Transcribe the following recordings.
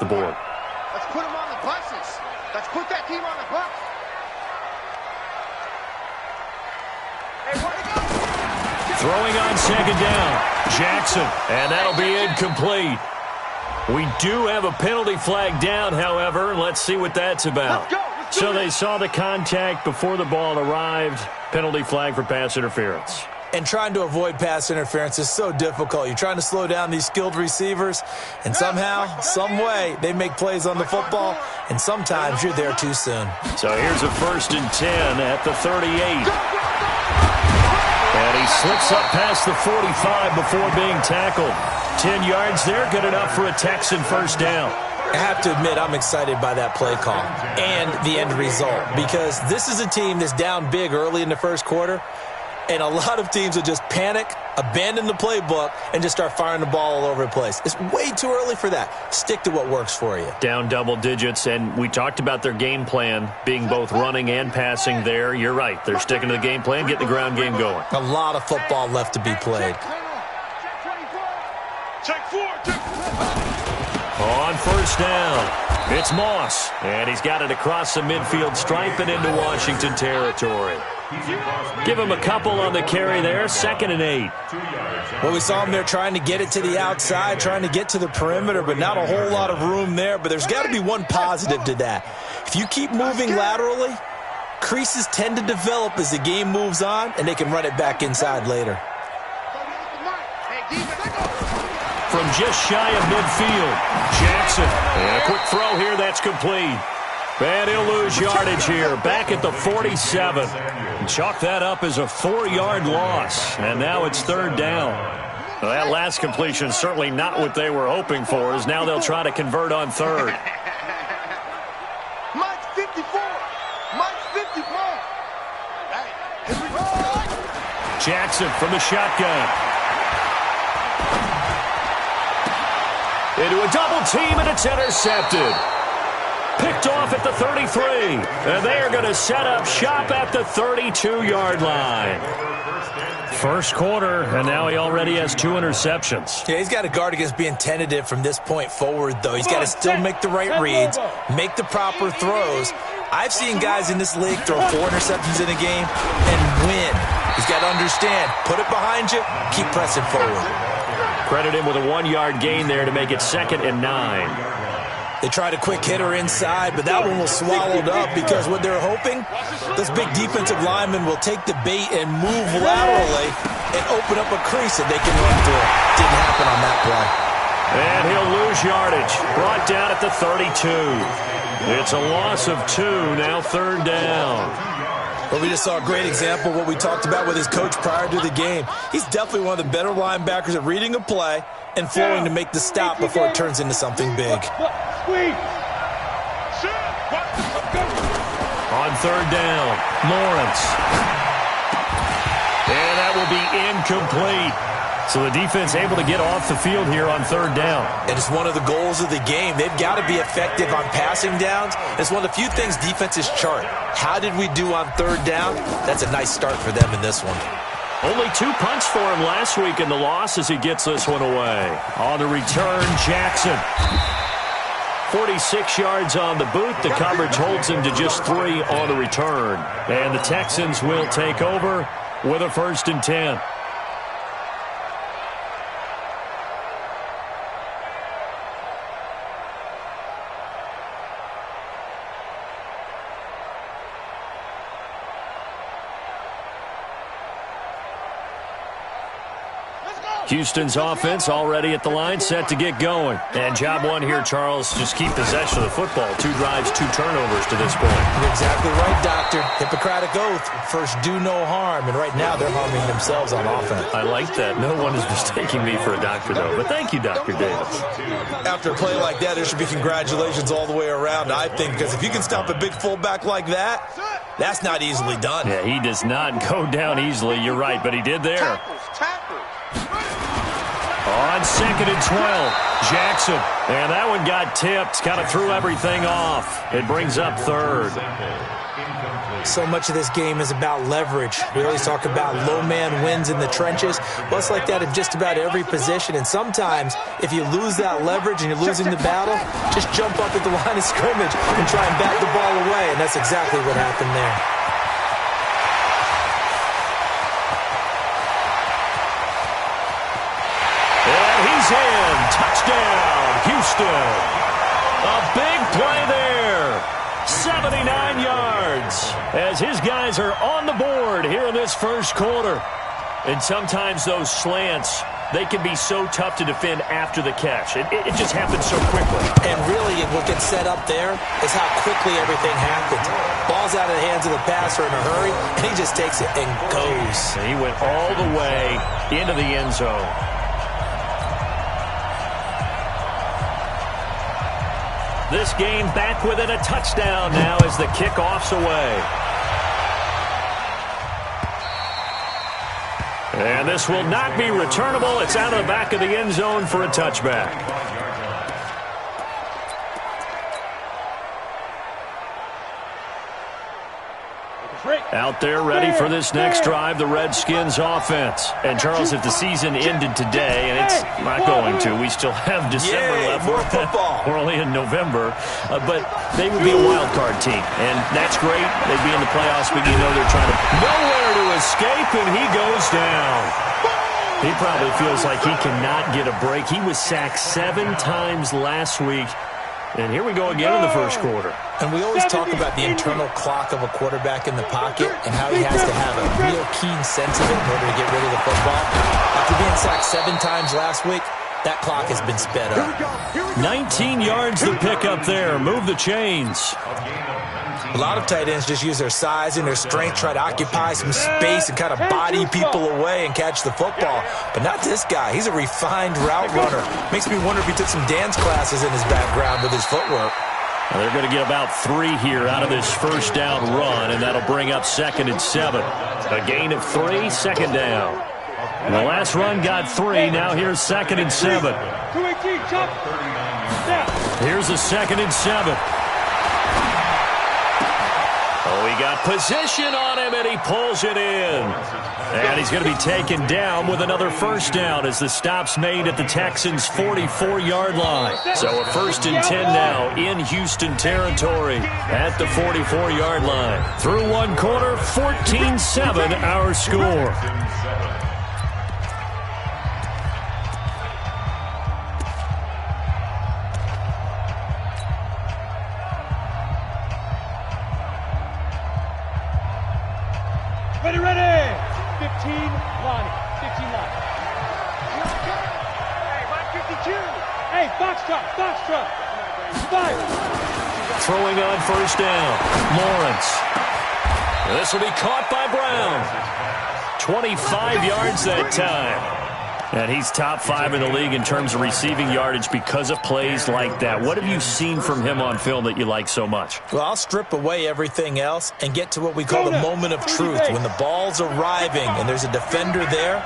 the board. Let's put them on the buses. Let's put that team on the bus. Hey, where to go? Throwing on second down, Jackson, and that'll be incomplete. We do have a penalty flag down, however. Let's see what that's about. So they saw the contact before the ball arrived. Penalty flag for pass interference. And trying to avoid pass interference is so difficult. You're trying to slow down these skilled receivers, and somehow, some way, they make plays on the football, and sometimes you're there too soon. So here's a 1st and 10 at the 38. And he slips up past the 45 before being tackled. 10 yards there, good enough for a Texan first down. I have to admit, I'm excited by that play call and the end result, because this is a team that's down big early in the first quarter, and a lot of teams will just panic, abandon the playbook, and just start firing the ball all over the place. It's way too early for that. Stick to what works for you. Down double digits, and we talked about their game plan being both running and passing there. You're right. They're sticking to the game plan, getting the ground game going. A lot of football left to be played. On first down, it's Moss, and he's got it across the midfield stripe and into Washington territory. Give him a couple on the carry there, 2nd and 8. Well, we saw him there trying to get it to the outside, trying to get to the perimeter, but not a whole lot of room there. But there's got to be one positive to that. If you keep moving laterally, creases tend to develop as the game moves on, and they can run it back inside later. From just shy of midfield, Jackson. And a quick throw here, that's complete. And he'll lose yardage here, back at the 47. Chalk that up as a 4-yard loss, and now it's 3rd down. Well, that last completion certainly not what they were hoping for, as now they'll try to convert on 3rd. Mike's 54. Mike's 54. Hey, here we go. Jackson from the shotgun. Into a double team, and it's intercepted. Picked off at the 33. And they are going to set up shop at the 32-yard line. First quarter, and now he already has 2 interceptions. Yeah, he's got to guard against being tentative from this point forward, though. He's got to still make the right reads, make the proper throws. I've seen guys in this league throw 4 interceptions in a game and win. He's got to understand, put it behind you, keep pressing forward. Credit him with a 1-yard gain there to make it 2nd and 9. They tried a quick hitter inside, but that one was swallowed up because what they're hoping, this big defensive lineman will take the bait and move laterally and open up a crease that they can run through. Didn't happen on that play. And he'll lose yardage. Brought down at the 32. It's a loss of 2, now 3rd down. Well, we just saw a great example of what we talked about with his coach prior to the game. He's definitely one of the better linebackers at reading a play and flowing to make the stop before it turns into something big. On 3rd down, Lawrence. And that will be incomplete. So the defense able to get off the field here on 3rd down. And it's one of the goals of the game. They've got to be effective on passing downs. It's one of the few things defenses chart. How did we do on 3rd down? That's a nice start for them in this one. Only 2 punts for him last week in the loss as he gets this one away. On the return, Jackson. 46 yards on the boot. The coverage holds him to just 3 on the return. And the Texans will take over with a 1st and 10. Houston's offense already at the line, set to get going. And job one here, Charles, just keep possession of the football. 2 drives, 2 turnovers to this point. You're exactly right, Doctor. Hippocratic oath, first do no harm. And right now they're harming themselves on offense. I like that. No one is mistaking me for a doctor, though. But thank you, Dr. Davis. After a play like that, there should be congratulations all the way around, I think. Because if you can stop a big fullback like that, that's not easily done. Yeah, he does not go down easily. You're right, but he did there. Tackles. On 2nd and 12, Jackson. And that one got tipped, kind of threw everything off. It brings up 3rd. So much of this game is about leverage. We always talk about low man wins in the trenches. Well, it's like that in just about every position. And sometimes, if you lose that leverage and you're losing the battle, just jump up at the line of scrimmage and try and bat the ball away. And that's exactly what happened there. And he's in. Touchdown, Houston. A big play there. 79 yards as his guys are on the board here in this first quarter. And sometimes those slants, they can be so tough to defend after the catch. It just happens so quickly. And really, what gets set up there is how quickly everything happens. Ball's out of the hands of the passer in a hurry, and he just takes it and goes. And he went all the way into the end zone. This game back within a touchdown now as the kickoff's away. And this will not be returnable. It's out of the back of the end zone for a touchback. Out there ready for this next drive, the Redskins offense. And, Charles, if the season ended today, and it's not going to, we still have December left. More football. We're only in November. But they would be a wild card team. And that's great. They'd be in the playoffs, but you know they're trying to nowhere to escape, and he goes down. He probably feels like he cannot get a break. He was sacked 7 times last week. And here we go again in the first quarter. And we always talk about the internal clock of a quarterback in the pocket and how he has to have a real keen sense of it in order to get rid of the football. After being sacked 7 times last week, that clock has been sped up. 19 yards to pick up there. Move the chains. A lot of tight ends just use their size and their strength, try to occupy some space and kind of body people away and catch the football. But not this guy. He's a refined route runner. Makes me wonder if he took some dance classes in his background with his footwork. Well, they're going to get about 3 here out of this first down run, and that'll bring up 2nd and 7. A gain of 3, 2nd down. And the last run got 3. Now here's 2nd and 7. Here's a 2nd and 7. Oh, he got position on him, and he pulls it in. And he's going to be taken down with another first down as the stop's made at the Texans' 44-yard line. So a 1st and 10 now in Houston territory at the 44-yard line. Through one quarter, 14-7 our score. Ready. 15 line. 15 line. Hey, 152. Hey, Foxtrot. 5. Throwing on first down. Lawrence. This will be caught by Brown. 25 yards that time. And he's top 5 in the league in terms of receiving yardage because of plays like that. What have you seen from him on film that you like so much? Well, I'll strip away everything else and get to what we call the moment of truth. When the ball's arriving and there's a defender there,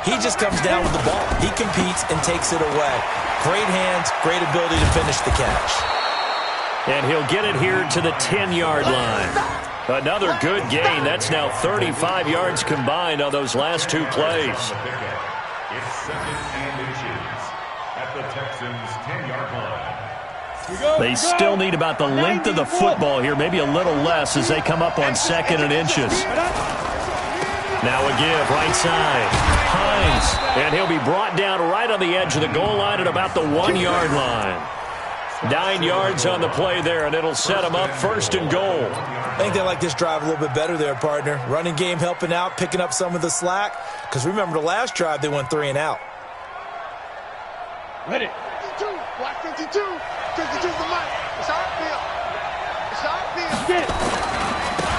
he just comes down with the ball. He competes and takes it away. Great hands, great ability to finish the catch. And he'll get it here to the 10-yard line. Another good gain. That's now 35 yards combined on those last 2 plays. It's 2nd and inches at the Texans' 10-yard line. They still need about the length of the football here, maybe a little less as they come up on 2nd and inches. Now a give, right side. Hines, and he'll be brought down right on the edge of the goal line at about the 1-yard line. 9 yards on the play there, and it'll set him up 1st and goal. I think they like this drive a little bit better there, partner. Running game helping out, picking up some of the slack. Because remember the last drive, they went 3 and out. Ready. 52. Black 52. 52 the mic. It's our field. It's our field. Get it.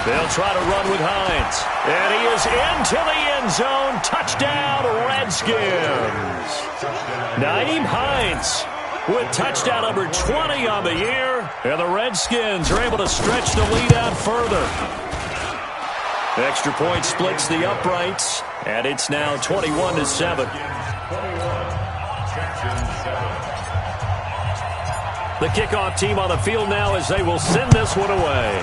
They'll try to run with Hines. And he is into the end zone. Touchdown, Redskins. Nyheim Hines with touchdown number 20 on the year. And the Redskins are able to stretch the lead out further. Extra point splits the uprights. And it's now 21-7. The kickoff team on the field now as they will send this one away.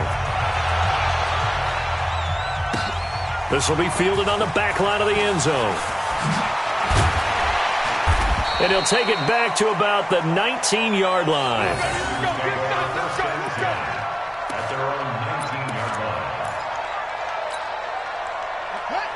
This will be fielded on the back line of the end zone. And he'll take it back to about the 19-yard line. At their own 19-yard line.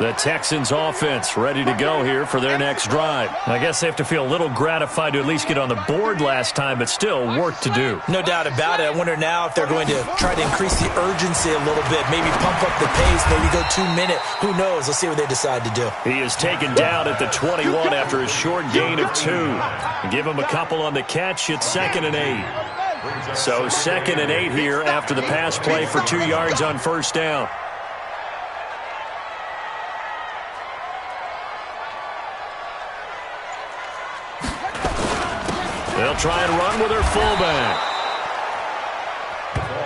The Texans offense ready to go here for their next drive. I guess they have to feel a little gratified to at least get on the board last time, but still work to do. No doubt about it. I wonder now if they're going to try to increase the urgency a little bit, maybe pump up the pace, maybe go 2-minute. Who knows? Let's see what they decide to do. He is taken down at the 21 after a short gain of 2. Give him a couple on the catch. It's 2nd and 8. So 2nd and 8 here after the pass play for 2 yards on first down. They'll try and run with their fullback.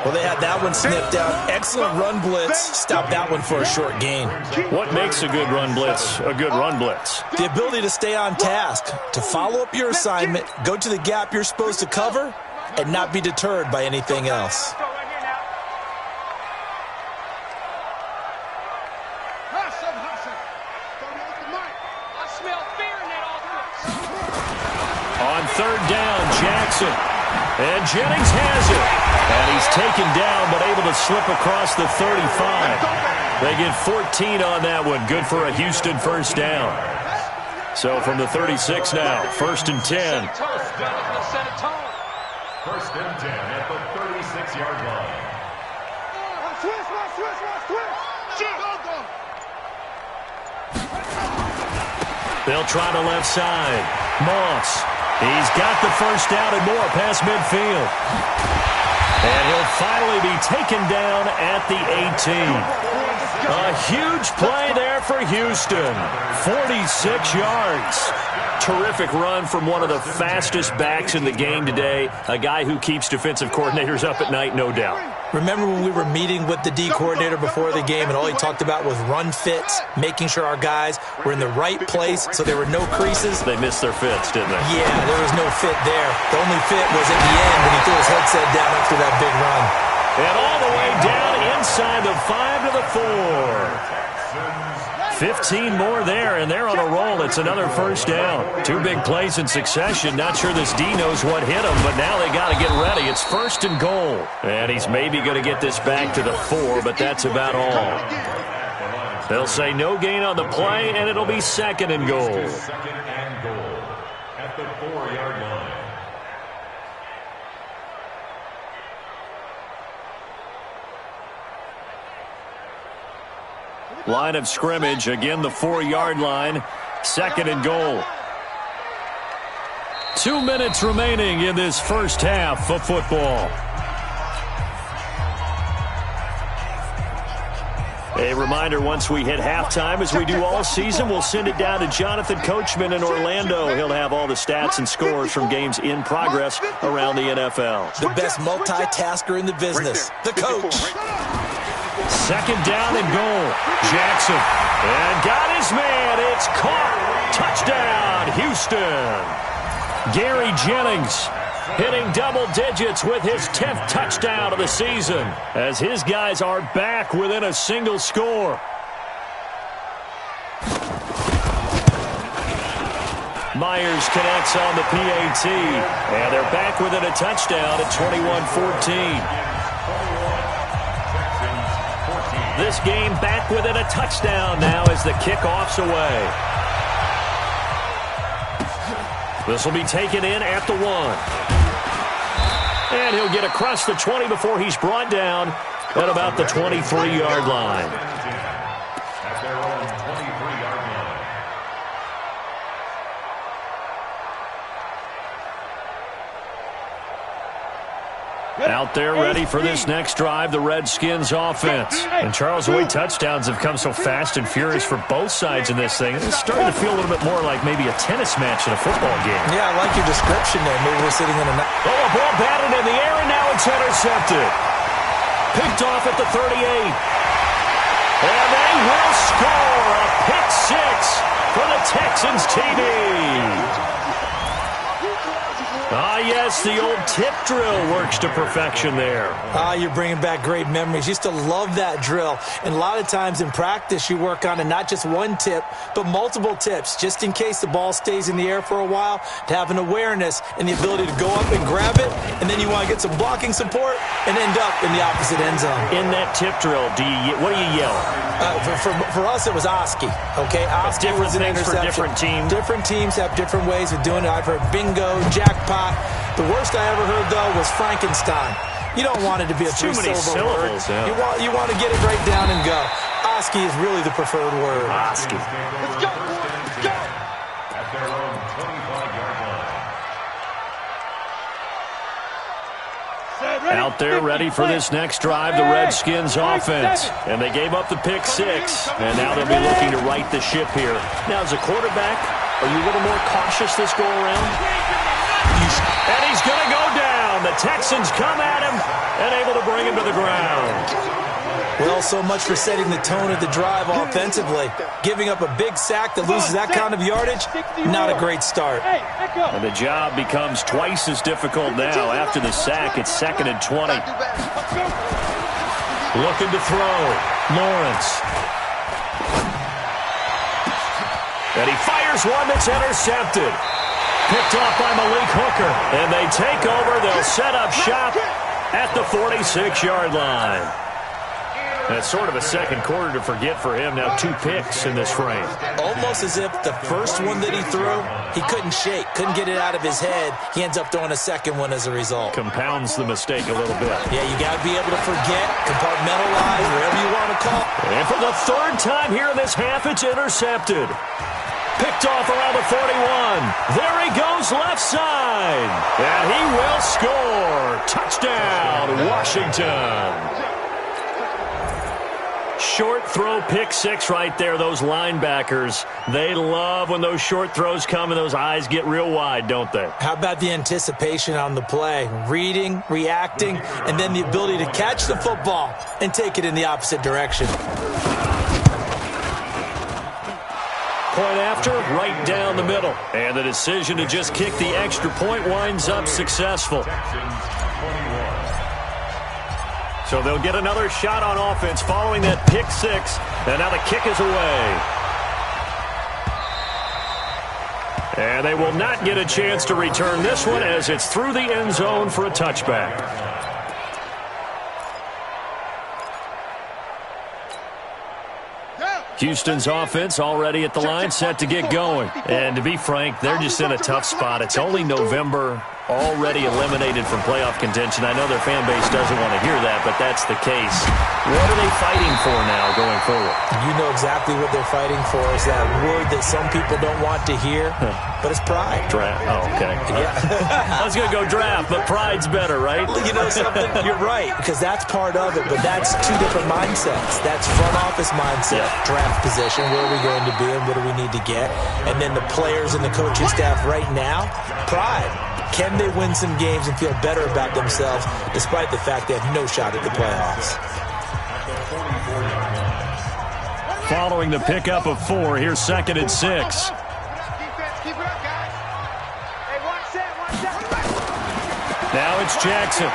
Well, they had that one sniffed out. Excellent run blitz. Stop that one for a short gain. What makes a good run blitz a good run blitz? The ability to stay on task, to follow up your assignment, go to the gap you're supposed to cover, and not be deterred by anything else. On 3rd down, Jackson. And Jennings has it. And he's taken down, but able to slip across the 35. They get 14 on that one. Good for a Houston first down. So from the 36 now, 1st and 10. 1st and 10 at the 36-yard line. They'll try the left side. Moss. He's got the first down and more past midfield. And he'll finally be taken down at the 18. A huge play there for Houston. 46 yards. Terrific run from one of the fastest backs in the game today. A guy who keeps defensive coordinators up at night, no doubt. Remember when we were meeting with the D coordinator before the game and all he talked about was run fits, making sure our guys were in the right place so there were no creases? They missed their fits, didn't they? Yeah, there was no fit there. The only fit was at the end when he threw his headset down after that big run. And all the way down inside the 5 to the 4. 15 more there, and they're on a roll. It's another first down. 2 big plays in succession. Not sure this D knows what hit him, but now they got to get ready. It's 1st and goal. And he's maybe going to get this back to the 4, but that's about all. They'll say no gain on the play, and it'll be 2nd and goal. 2nd and goal at the 4-yard line. Line of scrimmage, again the 4-yard line, 2nd and goal. 2 minutes remaining in this first half of football. A reminder, once we hit halftime, as we do all season, we'll send it down to Jonathan Coachman in Orlando. He'll have all the stats and scores from games in progress around the NFL. The best multitasker in the business, the coach. 2nd down and goal. Jackson. And got his man. It's caught. Touchdown, Houston. Gary Jennings hitting double digits with his 10th touchdown of the season as his guys are back within a single score. Myers connects on the PAT. And they're back within a touchdown at 21-14. This game back within a touchdown now as the kickoff's away. This will be taken in at the 1. And he'll get across the 20 before he's brought down at about the 23-yard line. At their own 23-yard line. Out there ready for this next drive, the Redskins offense. And Charles, the way touchdowns have come so fast and furious for both sides in this thing, it's starting to feel a little bit more like maybe a tennis match in a football game. Yeah, I like your description there. Maybe we're sitting in a... Oh, a ball batted in the air, and now it's intercepted. Picked off at the 38. And they will score a pick 6 for the Texans TD. Ah, yes, the old tip drill works to perfection there. Ah, you're bringing back great memories. Used to love that drill. And a lot of times in practice, you work on it, not just one tip, but multiple tips, just in case the ball stays in the air for a while, to have an awareness and the ability to go up and grab it, and then you want to get some blocking support and end up in the opposite end zone. In that tip drill, what do you yell? For us, it was Oski. Okay, Oski was an interception. For different teams. Different teams have different ways of doing it. I've heard bingo, jackpot. The worst I ever heard, though, was Frankenstein. You don't want it to be a three-syllable word. Yeah. You want to get it right down and go. Oski is really the preferred word. Oski. Let's go, boys. Let's go. At their own 25-yard line. Out there ready for this next drive, the Redskins offense. And they gave up the pick six, and now they'll be looking to right the ship here. Now, as a quarterback, are you a little more cautious this go-around? And he's going to go down. The Texans come at him and able to bring him to the ground. Well, so much for setting the tone of the drive offensively. Giving up a big sack that loses that kind of yardage, not a great start. And the job becomes twice as difficult now. After the sack, it's 2nd and 20. Looking to throw. Lawrence. And he fires one that's intercepted. Picked off by Malik Hooker. And they take over. They'll set up shop at the 46-yard line. That's sort of a second quarter to forget for him. Now 2 picks in this frame. Almost as if the first one that he threw, he couldn't shake, couldn't get it out of his head. He ends up throwing a second one as a result. Compounds the mistake a little bit. Yeah, you got to be able to forget, compartmentalize, whatever you want to call it. And for the third time here in this half, it's intercepted. Picked off around the 41. There he goes left side. And he will score. Touchdown, Washington. Short throw, pick six right there. Those linebackers, they love when those short throws come and those eyes get real wide, don't they? How about the anticipation on the play? Reading, reacting, and then the ability to catch the football and take it in the opposite direction. Point after, right down the middle. And the decision to just kick the extra point winds up successful. So they'll get another shot on offense following that pick six. And now the kick is away. And they will not get a chance to return this one as it's through the end zone for a touchback. Houston's offense already at the line, set to get going. And to be frank, they're just in a tough spot. It's only November, already eliminated from playoff contention. I know their fan base doesn't want to hear that, but that's the case. What are they fighting for now going forward? You know exactly what they're fighting for is that word that some people don't want to hear, but it's pride. Draft. Oh, okay. Yeah. I was going to go draft, but pride's better, right? You know something? You're right, because that's part of it, but that's two different mindsets. That's front office mindset, draft position, where are we going to be and what do we need to get? And then the players and the coaching staff right now, pride. Can they win some games and feel better about themselves despite the fact they have no shot at the playoffs? Following the pickup of 4, here's 2nd and 6. Now it's Jackson.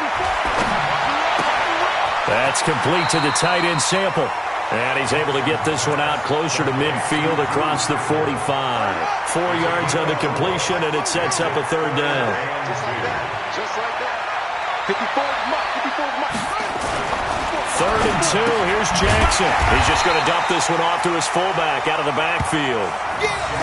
That's complete to the tight end Sample. And he's able to get this one out closer to midfield across the 45. 4 yards on the completion, and it sets up a 3rd down. Just like that. 54's mark. 3rd and 2. Here's Jackson. He's just going to dump this one off to his fullback out of the backfield.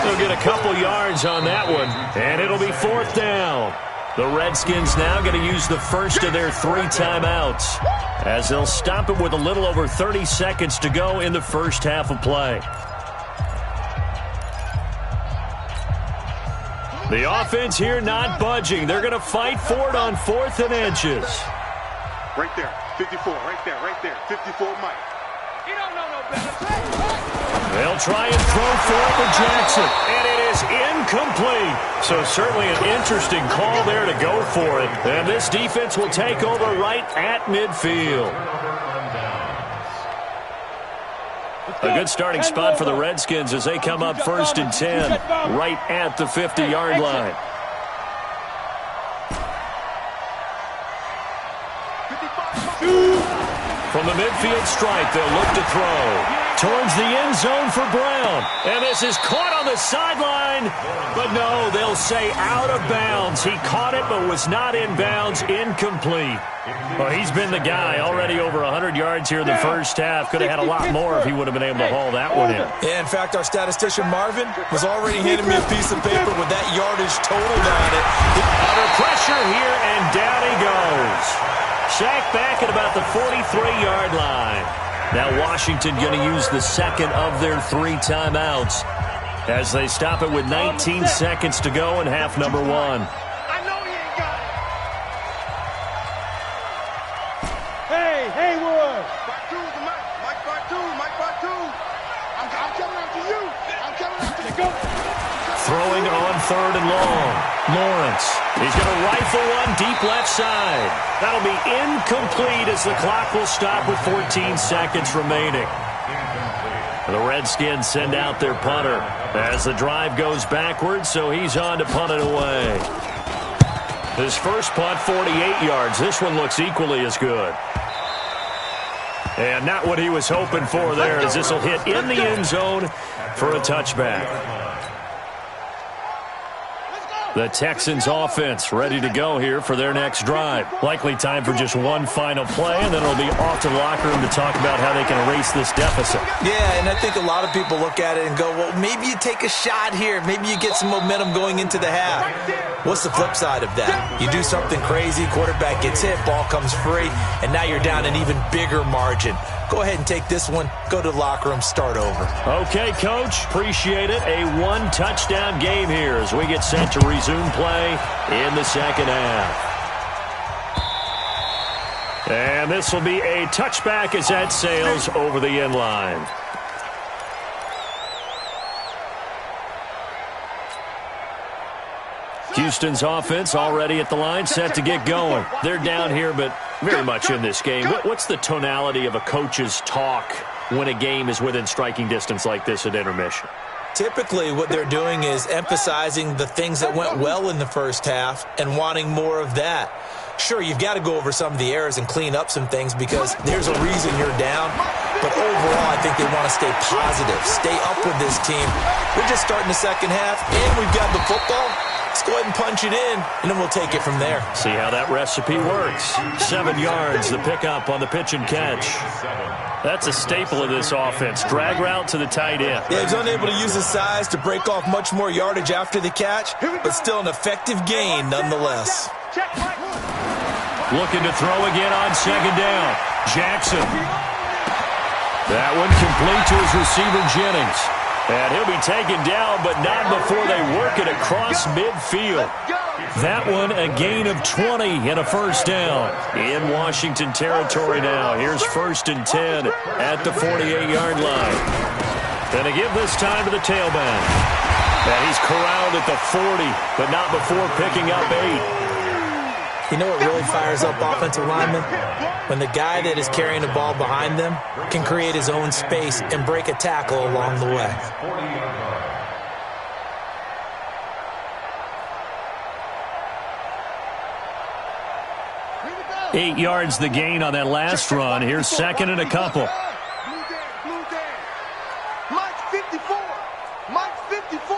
He'll get a couple yards on that one, and it'll be 4th down. The Redskins now going to use the first of their 3 timeouts as they'll stop it with a little over 30 seconds to go in the first half of play. The offense here not budging. They're going to fight for it on 4th and inches. Right there. 54. Right there. 54 Mike. You don't know no better. They'll try and throw for it with Jackson. And it is incomplete. So certainly an interesting call there to go for it. And this defense will take over right at midfield. A good starting spot for the Redskins as they come up 1st and 10 right at the 50-yard line. From the midfield stripe, they'll look to throw. Towards the end zone for Brown. And this is caught on the sideline. But no, they'll say out of bounds. He caught it but was not in bounds. Incomplete. Well, he's been the guy. Already over 100 yards here in the first half. Could have had a lot more if he would have been able to haul that one in. Yeah, in fact, our statistician Marvin was already handing me a piece of paper with that yardage totaled on it. Under pressure here, and down he goes. Sacked back at about the 43-yard line. Now Washington going to use the second of their 3 timeouts as they stop it with 19 seconds to go in half number 1. I know he ain't got it. Hey, Haywood. Part 2 is the mic. Mike part 2. Mike part 2. I'm coming after you. I'm coming after you. Go. Throwing on 3rd and long. Lawrence. He's going to rifle one deep left side. That'll be incomplete as the clock will stop with 14 seconds remaining. The Redskins send out their punter as the drive goes backwards, so he's on to punt it away. His first punt, 48 yards. This one looks equally as good. And not what he was hoping for there, as this will hit in the end zone for a touchback. The Texans offense ready to go here for their next drive. Likely time for just one final play, and then it'll be off to the locker room to talk about how they can erase this deficit. Yeah, and I think a lot of people look at it and go, well, maybe you take a shot here. Maybe you get some momentum going into the half. What's the flip side of that? You do something crazy, quarterback gets hit, ball comes free, and now you're down an even bigger margin. Go ahead and take this one, go to the locker room, start over. Okay, Coach, appreciate it. A 1-touchdown game here as we get set to resume play in the second half. And this will be a touchback as that sails over the end line. Houston's offense already at the line, set to get going. They're down here, but very much in this game. What's the tonality of a coach's talk when a game is within striking distance like this at intermission? Typically, what they're doing is emphasizing the things that went well in the first half and wanting more of that. Sure, you've got to go over some of the errors and clean up some things because there's a reason you're down. But overall, I think they want to stay positive, stay up with this team. We're just starting the second half, and we've got the football. Let's go ahead and punch it in, and then we'll take it from there. See how that recipe works. 7 yards, the pickup on the pitch and catch. That's a staple of this offense. Drag route to the tight end. Yeah, he's unable to use his size to break off much more yardage after the catch, but still an effective gain nonetheless. Looking to throw again on second down. Jackson. That one complete to his receiver, Jennings. And he'll be taken down, but not before they work it across midfield. That one a gain of 20 and a first down. In Washington territory now. Here's 1st and 10 at the 48-yard line. And to give this time to the tailback. And he's corralled at the 40, but not before picking up 8. You know what really fires up offensive linemen? When the guy that is carrying the ball behind them can create his own space and break a tackle along the way. Eight yards the gain on that last run. Here's second and a couple. Mike's 54. Mike's 54.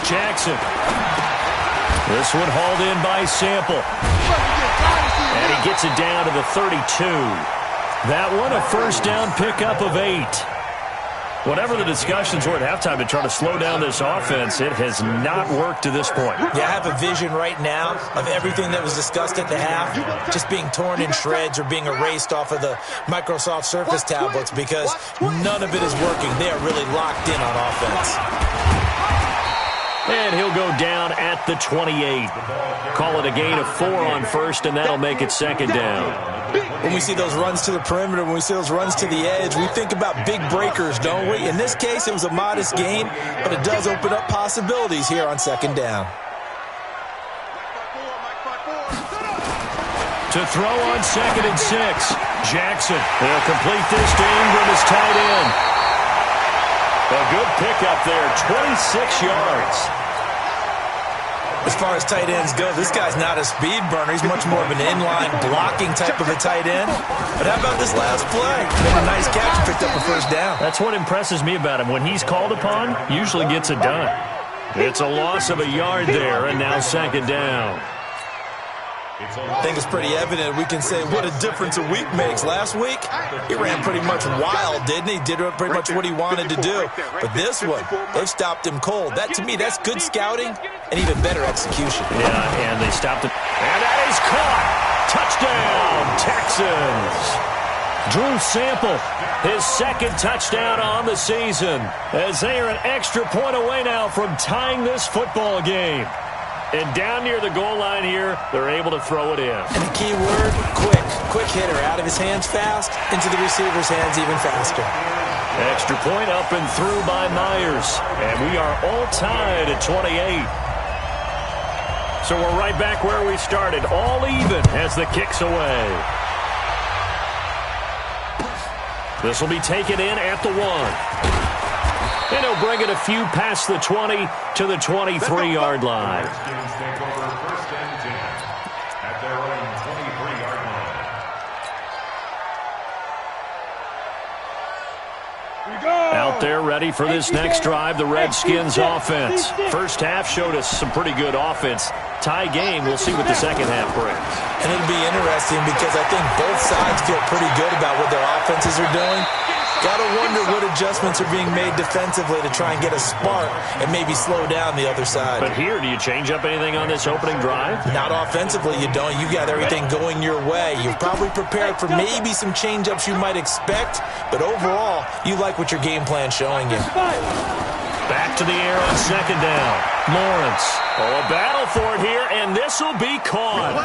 Jackson. This one hauled in by Sample. And he gets it down to the 32. That one a first down pickup of 8. Whatever the discussions were at halftime to try to slow down this offense, it has not worked to this point. Yeah, I have a vision right now of everything that was discussed at the half just being torn in shreds or being erased off of the Microsoft Surface tablets because none of it is working. They are really locked in on offense. And he'll go down at the 28. Call it a gain of 4 on first, and that'll make it second down. When we see those runs to the perimeter, when we see those runs to the edge, we think about big breakers, don't we? In this case, it was a modest gain, but it does open up possibilities here on second down. To throw on 2nd and 6. Jackson. They'll complete this to Ingram as tight end. A good pickup there, 26 yards. As far as tight ends go, this guy's not a speed burner. He's much more of an inline blocking type of a tight end. But how about this last play? Made a nice catch and picked up a first down. That's what impresses me about him. When he's called upon, usually gets it done. It's a loss of a yard there, and now second down. I think it's pretty evident. We can say what a difference a week makes. Last week, he ran pretty much wild, didn't he? Did pretty much what he wanted to do. But this one, they've stopped him cold. That, to me, that's good scouting and even better execution. Yeah, and they stopped it. And that is caught. Touchdown, Texans. Drew Sample, his second touchdown on the season, as they are an extra point away now from tying this football game. And down near the goal line here, they're able to throw it in. And the key word, quick. Quick hitter. Out of his hands fast, into the receiver's hands even faster. Extra point up and through by Myers. And we are all tied at 28. So we're right back where we started, all even as the kick's away. This will be taken in at the 1. And he'll bring it a few past the 20 to the 23-yard line. Out there ready for this next drive, the Redskins offense. First half showed us some pretty good offense. Tie game, we'll see what the second half brings. And it'll be interesting because I think both sides feel pretty good about what their offenses are doing. Got to wonder what adjustments are being made defensively to try and get a spark and maybe slow down the other side. But here, do you change up anything on this opening drive? Not offensively, you don't. You got everything going your way. You've probably prepared for maybe some change-ups you might expect, but overall, you like what your game plan's showing you. Back to the air on second down. Lawrence. Oh, a battle for it here, and this will be caught.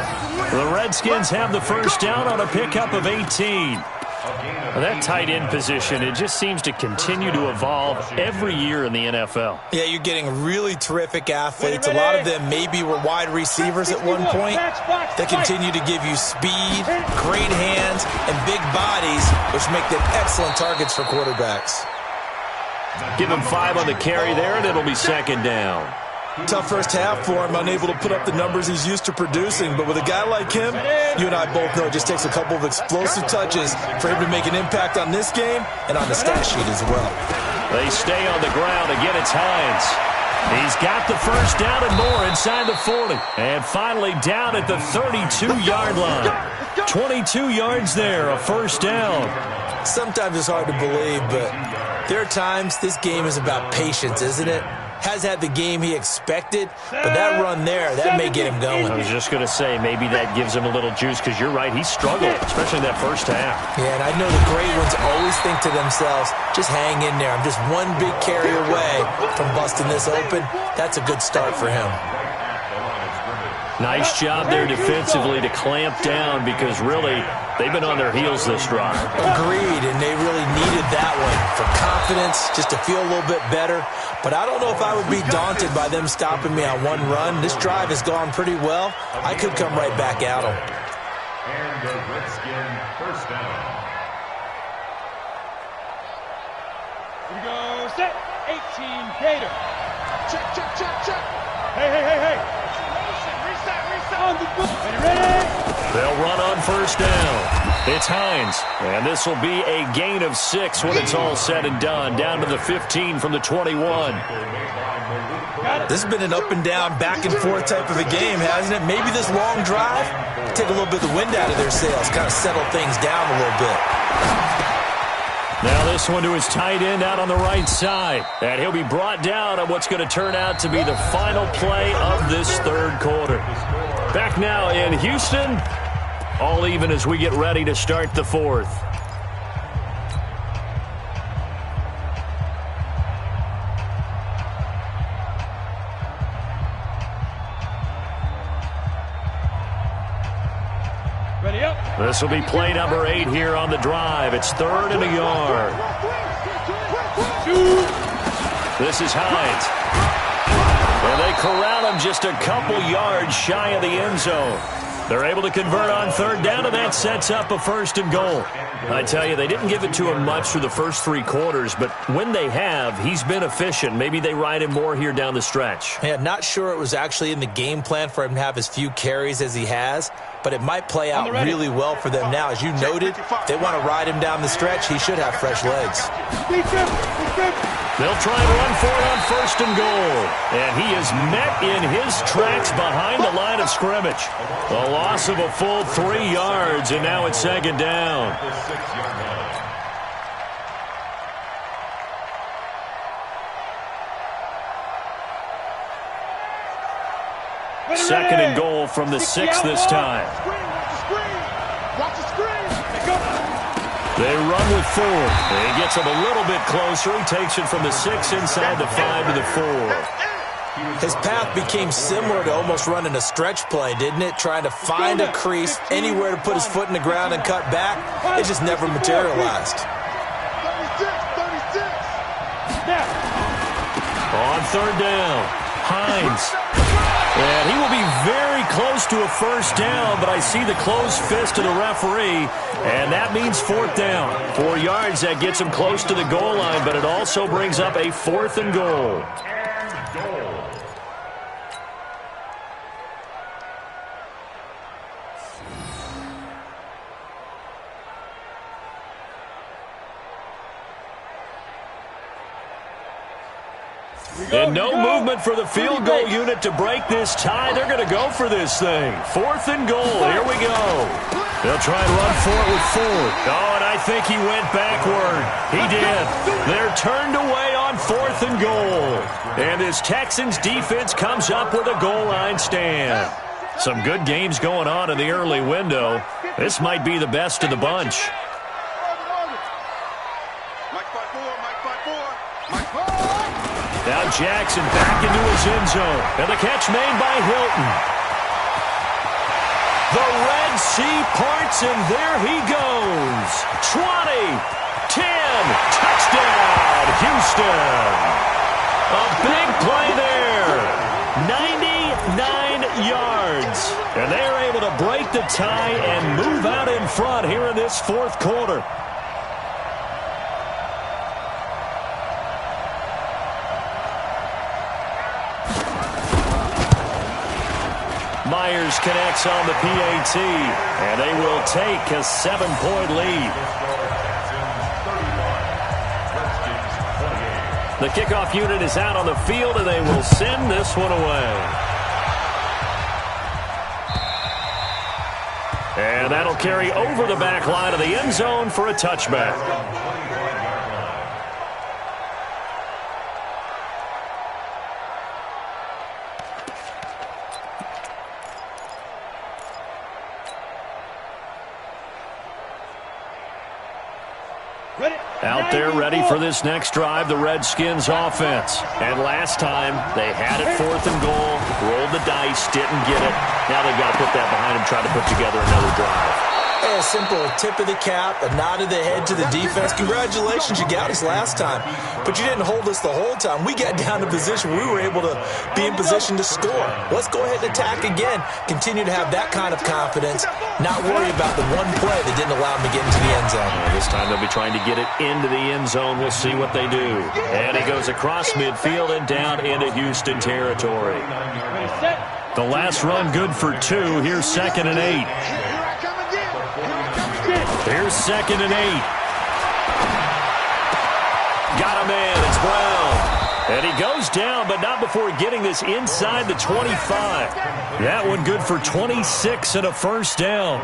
The Redskins have the first down on a pickup of 18. Well, that tight end position, it just seems to continue to evolve every year in the NFL. Yeah, you're getting really terrific athletes. A lot of them maybe were wide receivers at one point. They continue to give you speed, great hands, and big bodies, which make them excellent targets for quarterbacks. Give him 5 on the carry there, and it'll be second down. Tough first half for him, unable to put up the numbers he's used to producing. But with a guy like him, you and I both know it just takes a couple of explosive touches for him to make an impact on this game and on the stat sheet as well. They stay on the ground. Again, it's Hines. He's got the first down and more inside the 40. And finally down at the 32-yard line. 22 yards there, a first down. Sometimes it's hard to believe, but there are times this game is about patience, isn't it? Has had the game he expected, but that run there, that may get him going. I was just going to say, maybe that gives him a little juice, because you're right, he struggled, especially in that first half. Yeah, and I know the great ones always think to themselves, just hang in there. I'm just one big carry away from busting this open. That's a good start for him. Nice job there defensively to clamp down, because really, they've been on their heels this drive. Agreed, and they really needed that one for confidence, just to feel a little bit better. But I don't know if I would be daunted by them stopping me on one run. This drive has gone pretty well. I could come right back at them. And the Redskin first down. Here we go, set, 18, Gator. Check, check, check, check. Hey, hey, hey, hey. Reset. On the book. Ready? They'll run on first down. It's Hines, and this will be a gain of 6 when it's all said and done, down to the 15 from the 21. This has been an up and down, back and forth type of a game, hasn't it? Maybe this long drive, take a little bit of the wind out of their sails, kind of settle things down a little bit. Now this one to his tight end out on the right side, and he'll be brought down on what's going to turn out to be the final play of this third quarter. Back now in Houston, all even as we get ready to start the fourth. Ready up. This will be play number 8 here on the drive. It's 3rd and a yard. This is Hines. And they corral him just a couple yards shy of the end zone. They're able to convert on third down, and that sets up a 1st and goal. I tell you, they didn't give it to him much through the first 3 quarters, but when they have, he's been efficient. Maybe they ride him more here down the stretch. Yeah, not sure it was actually in the game plan for him to have as few carries as he has, but it might play out really well for them now. As you noted, if they want to ride him down the stretch, he should have fresh legs. They'll try and run for it on 1st and goal. And he is met in his tracks behind the line of scrimmage. A loss of a full 3 yards, and now it's 2nd down. Second and goal from the 6 this time. Watch the screen. They run with 4. He gets him a little bit closer. He takes it from the 6 inside the 5 to the 4. His path became similar to almost running a stretch play, didn't it? Trying to find a crease, anywhere to put his foot in the ground and cut back. It just never materialized. 36. Now. On 3rd down, Hines. And he will be very close to a 1st down, but I see the closed fist of the referee, and that means 4th down. 4 yards, that gets him close to the goal line, but it also brings up a 4th and goal. And no movement for the field goal unit to break this tie. They're going to go for this thing. 4th and goal. Here we go. They'll try and run for it with 4. Oh, and I think he went backward. He did. They're turned away on 4th and goal. And this Texans defense comes up with a goal line stand. Some good games going on in the early window. This might be the best of the bunch. Now Jackson back into his end zone. And the catch made by Hilton. The Red Sea parts, and there he goes. 20, 10, touchdown, Houston. A big play there. 99 yards. And they are able to break the tie and move out in front here in this 4th quarter. Myers connects on the PAT, and they will take a 7-point lead. The kickoff unit is out on the field, and they will send this one away. And that'll carry over the back line of the end zone for a touchback. Out there ready for this next drive, the Redskins offense. And last time, they had it 4th and goal, rolled the dice, didn't get it. Now they've got to put that behind them, try to put together another drive. A simple tip of the cap, a nod of the head to the defense. Congratulations, you got us last time. But you didn't hold us the whole time. We got down to position where we were able to be in position to score. Let's go ahead and attack again. Continue to have that kind of confidence. Not worry about the one play that didn't allow them to get into the end zone. This time they'll be trying to get it into the end zone. We'll see what they do. And he goes across midfield and down into Houston territory. The last run good for 2. Here's 2nd and 8. Here's 2nd and 8. Got a man. It's Brown. And he goes down, but not before getting this inside the 25. That one good for 26 and a 1st down.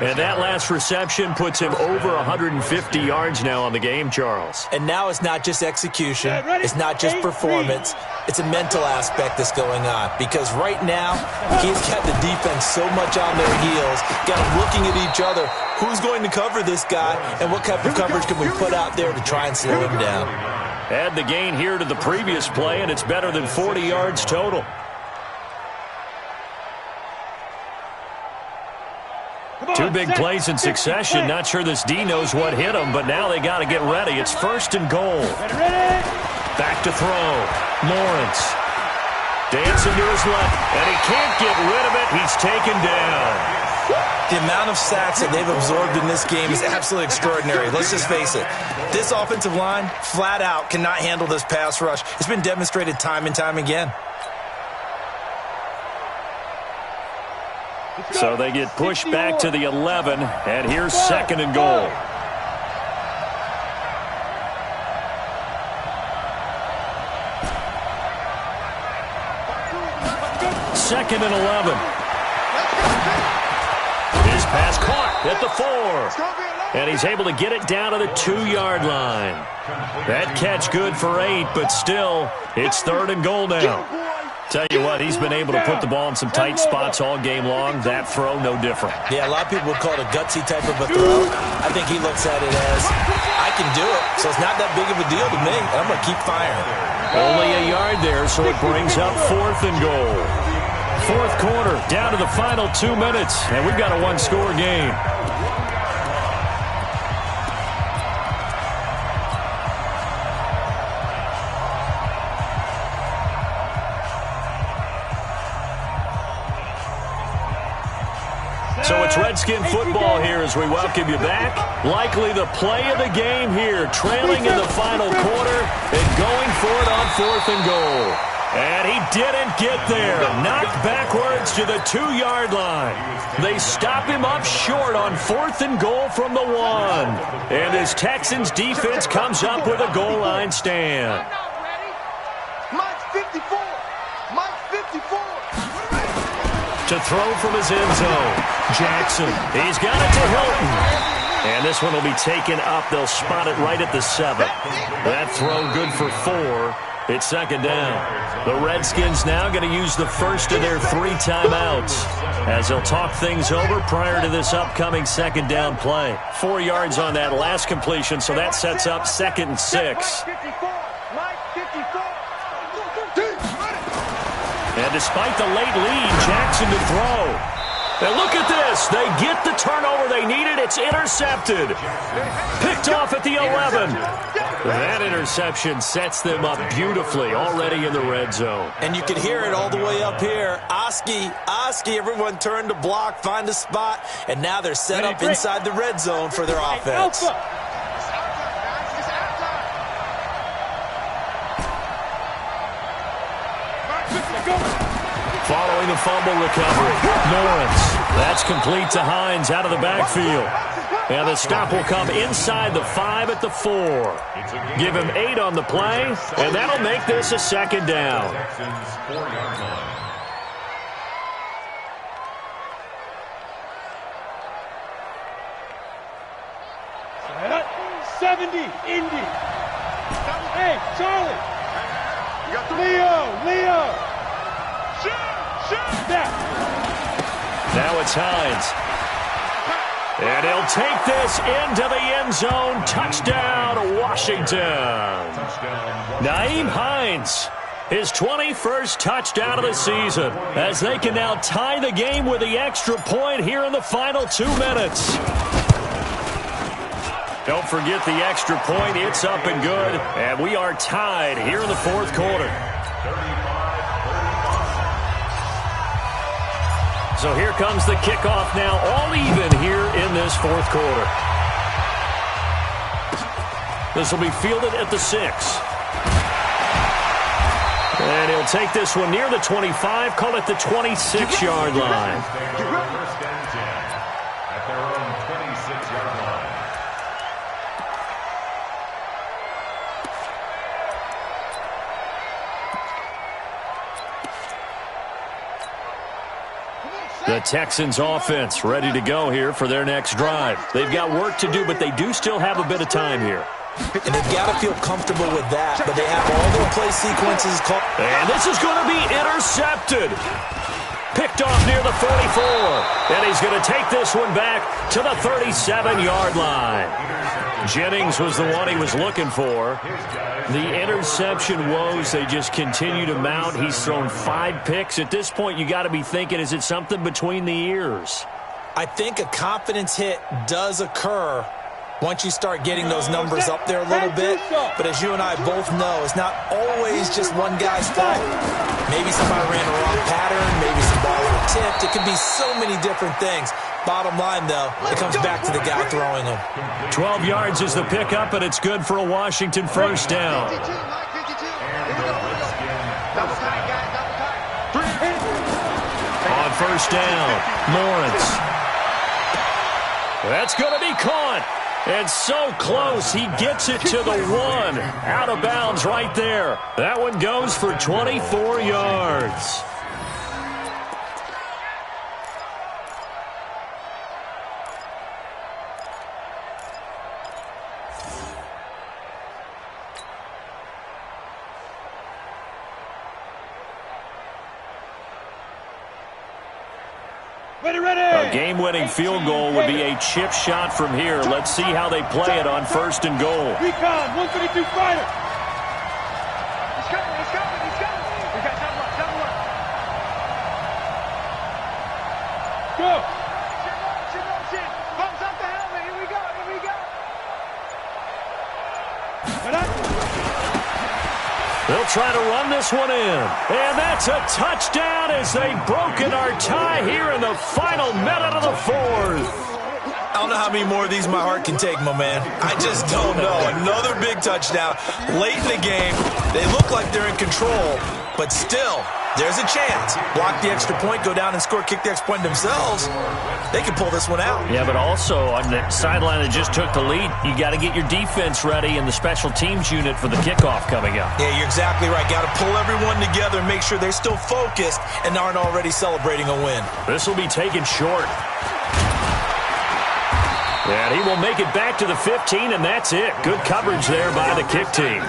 And that last reception puts him over 150 yards now on the game, Charles. And now it's not just execution. It's not just performance. It's a mental aspect that's going on. Because right now, he's got the defense so much on their heels, got them looking at each other. Who's going to cover this guy, and what type of coverage can we put out there to try and slow him down? Add the gain here to the previous play, and it's better than 40 yards total. Two big plays in succession. Not sure this D knows what hit him, but now they got to get ready. It's 1st and goal. Back to throw. Lawrence. Dancing to his left, and he can't get rid of it. He's taken down. The amount of sacks that they've absorbed in this game is absolutely extraordinary. Let's just face it. This offensive line, flat out, cannot handle this pass rush. It's been demonstrated time and time again. So they get pushed back to the 11, and here's 2nd and goal. Second and 11. His pass caught at the 4. And he's able to get it down to the 2-yard line. That catch good for 8, but still, it's 3rd and goal now. Tell you what, he's been able to put the ball in some tight spots all game long. That throw, no different. Yeah, a lot of people would call it a gutsy type of a throw. I think he looks at it as, I can do it, so it's not that big of a deal to me, and I'm going to keep firing. Only a yard there, so it brings up 4th and goal. 4th quarter, down to the final 2 minutes, and we've got a 1-score game. So it's Redskin football here as we welcome you back. Likely the play of the game here, trailing in the final quarter and going for it on 4th and goal. And he didn't get there. Knocked backwards to the 2-yard line. They stop him up short on 4th and goal from the 1. And as Texans defense comes up with a goal line stand. Mike's 54. Mike's 54. To throw from his end zone. Jackson. He's got it to Hilton. And this one will be taken up. They'll spot it right at the 7. That throw good for 4. It's 2nd down. The Redskins now going to use the first of their 3 timeouts as they'll talk things over prior to this upcoming 2nd down play. 4 yards on that last completion, so that sets up 2nd and 6. And despite the late lead, Jackson to throw. And look at this. They get the turnover they needed. It's intercepted. Picked off at the 11. That interception sets them up beautifully already in the red zone. And you can hear it all the way up here. Oski, everyone turned to block, find a spot, and now they're set up inside the red zone for their offense. Following the fumble recovery, Lawrence. That's complete to Hines out of the backfield. And the stop will come inside the 5 at the 4. Give him 8 on the play, and that'll make this a 2nd down. 70, Indy. Hey, Charlie. Leo. Shoot. Now it's Hines. And he'll take this into the end zone. Touchdown, Washington. Nyheim Hines, his 21st touchdown of the season, as they can now tie the game with the extra point here in the final 2 minutes. Don't forget the extra point. It's up and good. And we are tied here in the 4th quarter. So here comes the kickoff now, all even here in this 4th quarter. This will be fielded at the 6. And he'll take this one near the 25, call it the 26-yard line. First and 10 at their own 26-yard line. The Texans offense ready to go here for their next drive. They've got work to do, but they do still have a bit of time here. And they've got to feel comfortable with that, but they have all their play sequences called. And this is going to be intercepted. Picked off near the 44. And he's going to take this one back to the 37-yard line. Jennings was the one he was looking for. The interception woes, they just continue to mount. He's thrown 5 picks. At this point, you got to be thinking, is it something between the ears? I think a confidence hit does occur once you start getting those numbers up there a little bit. But as you and I both know, it's not always just one guy's fault. Maybe somebody ran a wrong pattern. Maybe some balls were tipped. It could be so many different things. Bottom line, though, it comes back to the guy throwing them. 12 yards is the pickup, and it's good for a Washington first down. On first down, Lawrence. That's going to be caught. And so close, he gets it to the 1. Out of bounds right there. That one goes for 24 yards. A game-winning field goal would be a chip shot from here. Let's see how they play it on first and goal. Recon, 132 fighter. He's coming, he's coming, he's coming. We got double up. Go. Motion. Bumps up the helmet. Here we go, here we go. They'll try to run this one in. And that's a touchdown as they've broken our tie here in the final minute of the fourth. I don't know how many more of these my heart can take, my man. I just don't know. Another big touchdown late in the game. They look like they're in control, but still, there's a chance. Block the extra point, go down and score, kick the extra point themselves. They can pull this one out. Yeah, but also on the sideline that just took the lead, you got to get your defense ready and the special teams unit for the kickoff coming up. Yeah, you're exactly right. Got to pull everyone together and make sure they're still focused and aren't already celebrating a win. This will be taken short. And he will make it back to the 15, and that's it. Good coverage there by the kick team.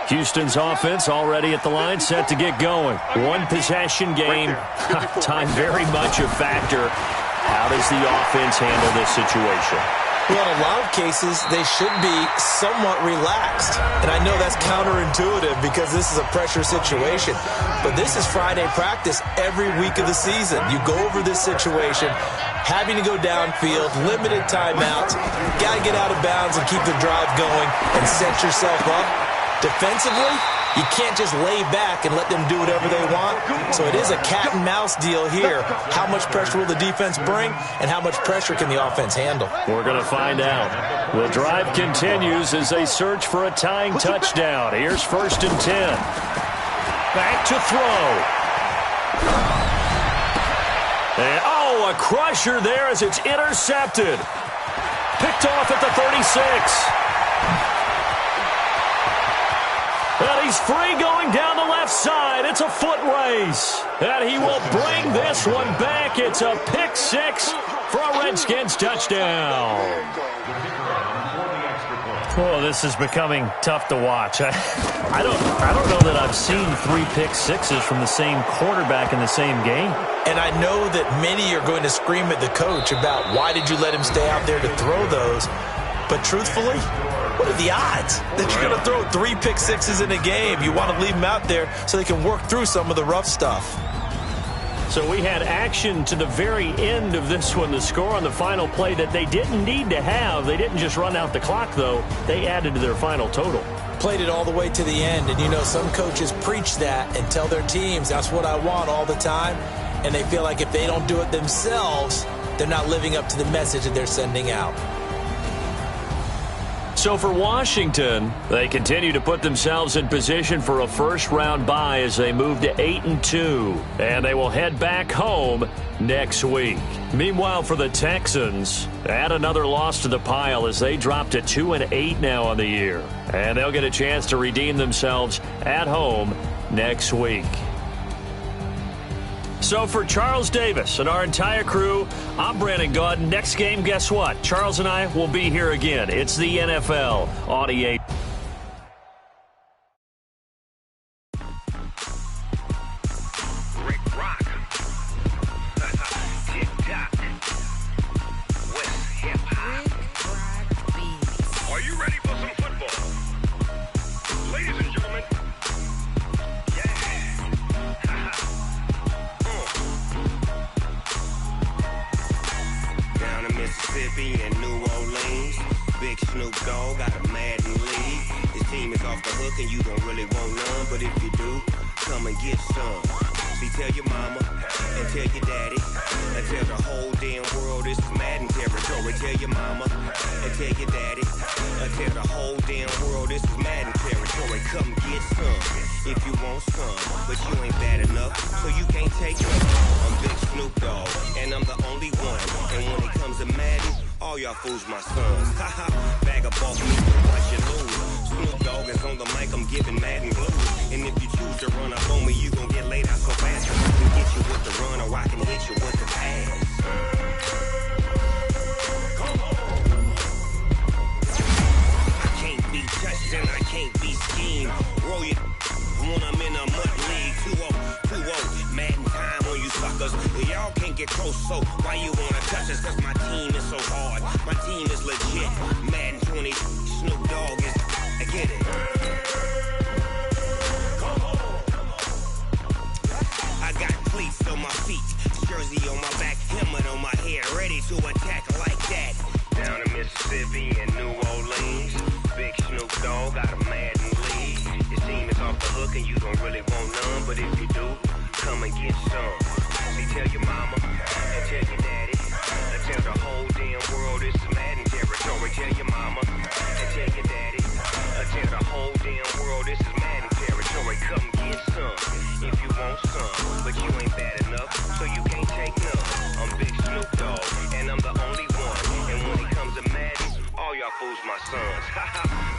Houston's offense already at the line, set to get going. One possession game. Time very much a factor. How does the offense handle this situation? Well, in a lot of cases, they should be somewhat relaxed. And I know that's counterintuitive because this is a pressure situation. But this is Friday practice every week of the season. You go over this situation, having to go downfield, limited timeouts, got to get out of bounds and keep the drive going and set yourself up. Defensively, you can't just lay back and let them do whatever they want. So it is a cat and mouse deal here. How much pressure will the defense bring, and how much pressure can the offense handle? We're going to find out. The drive continues as they search for a tying touchdown. Here's first and 10. Back to throw. And, a crusher there as it's intercepted. Picked off at the 36. And he's free going down the left side. It's a foot race. And he will bring this one back. It's a pick six for a Redskins touchdown. Oh, this is becoming tough to watch. I don't know that I've seen 3 pick sixes from the same quarterback in the same game. And I know that many are going to scream at the coach about why did you let him stay out there to throw those. But truthfully, what are the odds that you're going to throw 3 pick sixes in a game? You want to leave them out there so they can work through some of the rough stuff. So we had action to the very end of this one, the score on the final play that they didn't need to have. They didn't just run out the clock, though. They added to their final total. Played it all the way to the end, and you know some coaches preach that and tell their teams that's what I want all the time, and they feel like if they don't do it themselves, they're not living up to the message that they're sending out. So for Washington, they continue to put themselves in position for a first-round bye as they move to 8-2, and they will head back home next week. Meanwhile, for the Texans, add another loss to the pile as they drop to 2-8 now on the year, and they'll get a chance to redeem themselves at home next week. So for Charles Davis and our entire crew, I'm Brandon Gaudin. Next game, guess what? Charles and I will be here again. It's the NFL on EA. Rick Rock. Tick-tock. West hip-hop. Are you ready for some football? Ladies and gentlemen. Down in Mississippi and New Orleans, Big Snoop Dogg got a Madden league. off the hook and you don't really want none. But if you do, come and get some. See, tell your mama and tell your daddy and tell the whole damn world this is Madden territory. Tell your mama and tell your daddy and tell the whole damn world this is Madden territory. Come get some if you want some, but you ain't bad enough, so you can't take none. I'm Big Snoop Dogg, and I'm the only one. And when it comes to Madden, all y'all fools my sons. Haha, bag of off me, watch you lose. Snoop Dogg is on the mic, I'm giving Madden blues. And if you choose to run up on me, you gon' get laid out so fast. I can get you with the run, or I can hit you with the pass. I can't be touched and I can't be schemed. Roll it when I'm in a mud league. 2-0, Madden time on you suckers. Y'all can't get close, so why you wanna touch us? Cause my team is so hard, my team is legit. Madden 20, Snoop Dogg is, I get it. I got cleats on my feet, jersey on my back, helmet on my head, ready to attack like that. Down in Mississippi and New Orleans, Big Snoop Dogg got a Madden lead. Your team is off the hook and you don't really want none, but if you do, come and get some. See, tell your mama and tell your daddy and tell the whole damn world this is Madden territory. Tell your mama and tell your daddy and tell the whole damn world this is Madden territory. Come get some if you want some, but you ain't bad enough, so you can't take none. I'm Big Snoop Dogg, and I'm the only one. And when it comes to Madden, all y'all fools my sons.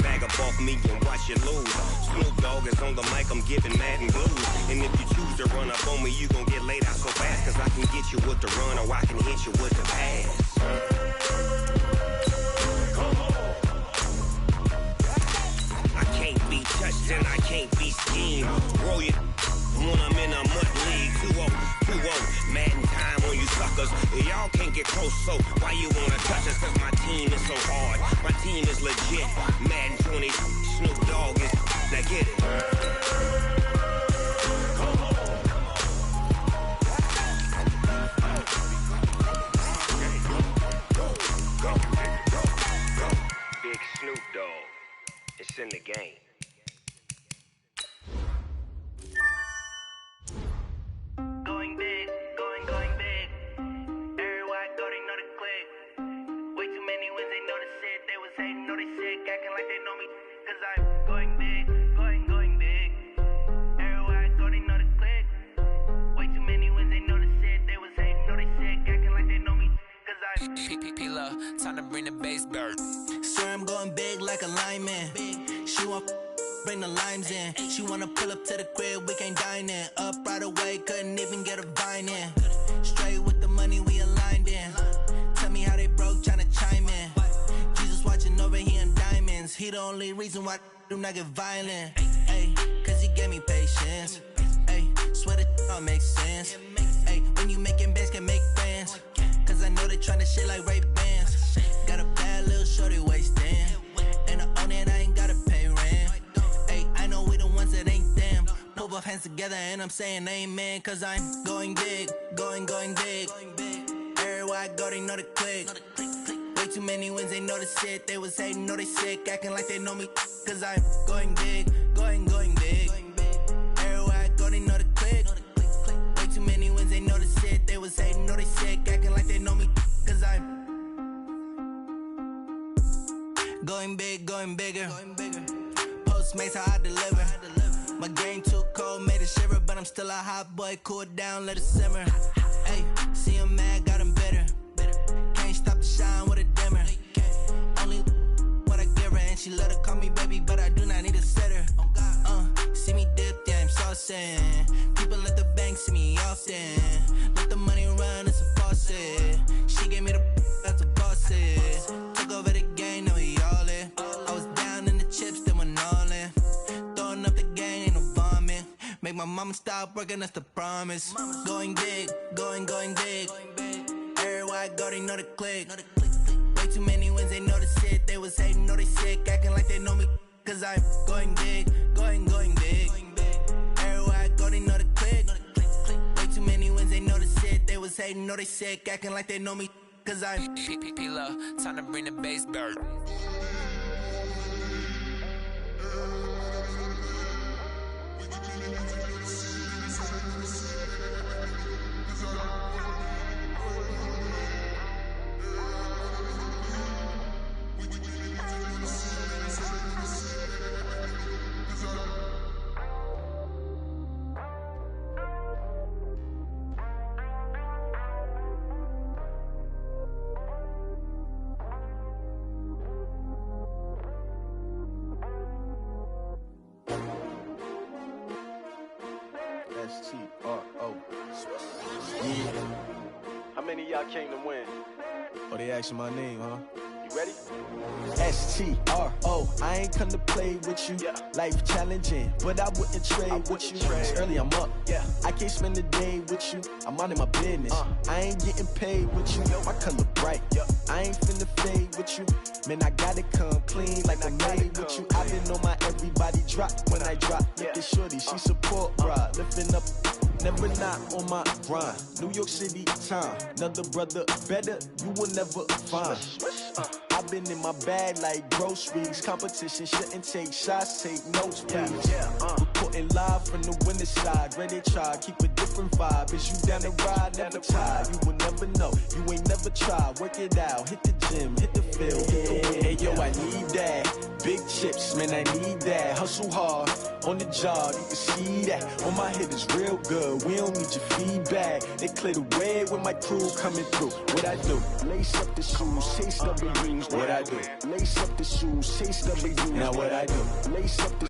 Bag up off me and watch you lose. Snoop Dogg is on the mic, I'm giving Madden blues. And if you choose to run up on me, you gon' get laid out so fast. Cause I can get you with the run, or I can hit you with the pass. I can't be touched and I can't be schemed. Roll it when I'm in a mud league. 2-0, Madden time on you suckers. Y'all can't get close, so why you wanna touch us? Cause my team is so hard, my team is legit. Madden 20, Snoop Dogg is, now get it. Big Snoop Dogg, it's in the game. Going big, going big. Everywhere I go, they know the click. Way too many wins, they know the shit. They was hating, know they sick, acting like they know me. Cause I'm going big, going big. Everywhere I go, they know the click. Way too many wins, they know the shit. They was hating, know they sick, acting like they know me. Cause I'm P-P-P-Love, time to bring the bass bird. Swear I'm going big like a lineman. She want bring the limes in. She wanna pull up to the crib, we can't dine in. Up right away, couldn't even get a vine in. Straight with the money, we aligned in. Tell me how they broke, tryna chime in. Jesus watching over, he in diamonds. He the only reason why I do not get violent. Ay, cause he gave me patience. Ay, swear that all makes sense. Ay, when you making bands, can make friends. Cause I know they tryna shit like Ray-Bans. Got a bad little shorty wasting. And I own it, I ain't gotta pay rent. Ay, I know we the ones that ain't them. Pull both hands together and I'm saying amen. Cause I'm going big, going big. Everywhere I go, they know the click. Way too many wins, they know the shit. They was hating, know they sick, acting like they know me. Cause I'm going big, going big. Everywhere I go, they know the click. Way too many wins, they know the shit. They was hating, know they sick, acting like they know me. Cause I'm going big, going bigger. Postmates how I deliver. My game too cold, made it shiver, but I'm still a hot boy. Cool it down, let it simmer. Hey, see him mad, got him bitter. Can't stop the shine with a dimmer. Only what I give her, and she let her call me baby, but I do not need a sitter. See me dip, yeah, I'm saucing. People at the bank see me often. Let the money run, it's a faucet. She gave me the that's a boss is. Took over the game, now we all in. I was down in the chips, then went all in. Throwing up the game, ain't no vomit. Make my mama stop working, that's the promise. Going big, going big. Everywhere I go, they know the click. Way too many wins, they know the shit. They was hating, know they sick, acting like they know me. Cause I'm going big, going big. Everywhere I go, they know the click. Way too many wins, they know the shit. They was hating, know they sick, acting like they know me. Cause I'm P-P-P-Love, time to bring the bass bird. S-T-R-O. Yeah. How many of y'all came to win? Oh, they asking my name, huh? You ready? S-T-R-O. I ain't come to play with you. Life challenging, but I wouldn't trade with you. It's early, I'm up. I can't spend the day with you. I'm out in my business. I ain't getting paid with you. My color bright. I ain't finna fade with you. Man, I gotta come clean like I made with you. I been on my everybody drop when I drop. Look at shorty, she support, bruh. Lifting up, never not on my grind. New York City time, another brother better, you will never find. I've been in my bag like groceries. Competition shouldn't take shots, take notes, please. Reporting live from the winter side. Ready to try, keep a different vibe. Is you down the ride, never tired. You will never know, you ain't never tried. Work it out, hit the gym, hit the field, hit the wind. Hey yo, I need that. Big chips, man, I need that. Hustle hard, on the job, you can see that. On my hit is real good, we don't need your feedback. They clear the way when my crew coming through. What I do? Lace up the shoes, chase the rings. What I do? Lace up the shoes, chase the rings. Now what I do? Lace up the